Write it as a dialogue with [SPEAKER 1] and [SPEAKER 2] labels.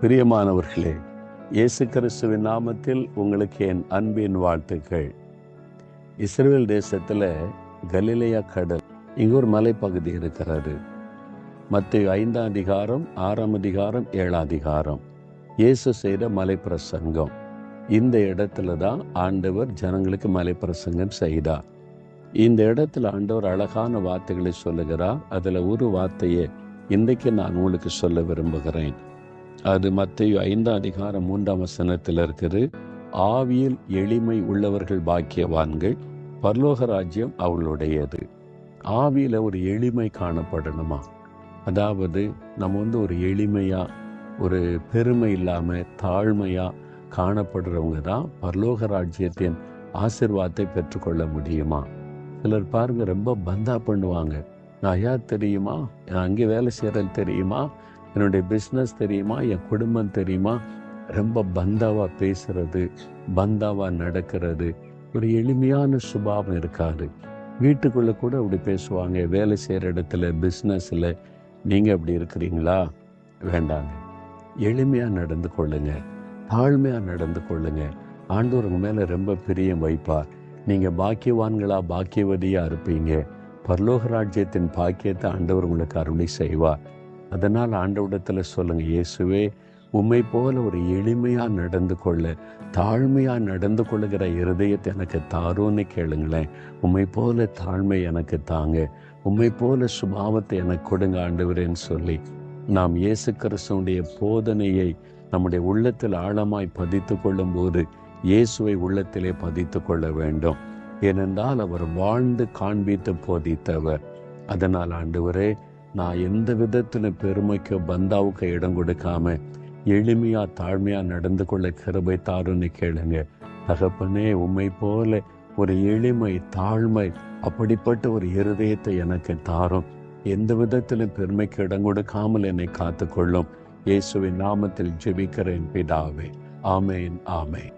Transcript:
[SPEAKER 1] பிரியமானவர்களே, இயேசு கிறிஸ்துவின் நாமத்தில் உங்களுக்கு என் அன்பின் வாழ்த்துக்கள். இஸ்ரவேல் தேசத்தில் கலிலேயா கடல், இங்கே ஒரு மலைப்பகுதி இருக்கிறது. மத்தேயு 5ஆம் அதிகாரம் 6ஆம் அதிகாரம் 7ஆம் அதிகாரம் இயேசு செய்த மலை பிரசங்கம். இந்த இடத்துல தான் ஆண்டவர் ஜனங்களுக்கு மலை பிரசங்கம் செய்தார். இந்த இடத்துல ஆண்டவர் அழகான வார்த்தைகளை சொல்லுகிறார். அதில் ஒரு வார்த்தையை இன்றைக்கு நான் உங்களுக்கு சொல்ல விரும்புகிறேன். அது மத்தேயு 5ஆம் அதிகாரம் 3ஆம் வசனத்தில் இருக்குது. ஆவியில் எளிமை உள்ளவர்கள் பாக்கியவான்கள், பரலோக ராஜ்யம் அவளுடையது. ஆவியில் ஒரு எளிமை காணப்படணுமா? அதாவது நம்ம ஒரு எளிமையா, ஒரு பெருமை இல்லாமல் தாழ்மையா காணப்படுறவங்க தான் பரலோக ராஜ்யத்தின் ஆசீர்வாதத்தை பெற்றுக்கொள்ள முடியுமா? சிலர் பாருங்க, ரொம்ப பந்தா பண்ணுவாங்க. நான் யார் தெரியுமா, நான் அங்கே வேலை செய்கிறேன் தெரியுமா, என்னுடைய பிஸ்னஸ் தெரியுமா, என் குடும்பம் தெரியுமா, ரொம்ப பந்தாவாக பேசுறது, பந்தாவாக நடக்கிறது. ஒரு எளிமையான சுபாவம் இருக்காது. வீட்டுக்குள்ளே கூட அப்படி பேசுவாங்க. வேலை செய்கிற இடத்துல, பிஸ்னஸில் நீங்கள் அப்படி இருக்கிறீங்களா? வேண்டாங்க. எளிமையாக நடந்து கொள்ளுங்க, தாழ்மையாக நடந்து கொள்ளுங்க. ஆண்டவர் உங்கள் மேலே ரொம்ப பிரியம் வைப்பார். நீங்கள் பாக்கியவான்களா, பாக்கியவதியாக இருப்பீங்க. பரலோக ராஜ்யத்தின் பாக்கியத்தை ஆண்டவர் உங்களுக்கு அருளை செய்வார். அதனால் ஆண்டவரிடத்தில் சொல்லுங்க, இயேசுவே, உம்மை போல ஒரு எளிமையாக நடந்து கொள்ள, தாழ்மையாக நடந்து கொள்ளுகிற இருதயத்தை எனக்கு தாரோன்னு கேளுங்களேன். உம்மை போல தாழ்மை எனக்கு தாங்க, உம்மை போல சுபாவத்தை எனக்கு கொடுங்க ஆண்டவரேன்னு சொல்லி நாம் இயேசு கிறிஸ்துவுடைய போதனையை நம்முடைய உள்ளத்தில் ஆழமாய் பதித்து கொள்ளும் போது இயேசுவை உள்ளத்திலே பதித்து கொள்ள வேண்டும். ஏனென்றால் அவர் வாழ்ந்து காண்பித்து போதித்தவர். அதனால் ஆண்டவரே, நான் எந்த விதத்தில் பெருமைக்கு பந்தாவுக்கு இடம் கொடுக்காம எளிமையா தாழ்மையா நடந்து கொள்ள கிருபை தாருன்னு கேளுங்க. தகப்பனே, உம்மை போல ஒரு எளிமை, தாழ்மை, அப்படிப்பட்ட ஒரு இருதயத்தை எனக்கு தாரும். எந்த விதத்திலும் பெருமைக்கு இடம் கொடுக்காமல் என்னை காத்துக்கொள்ளும். இயேசுவின் நாமத்தில் ஜெபிக்கிறேன் பிதாவே. ஆமேன், ஆமேன்.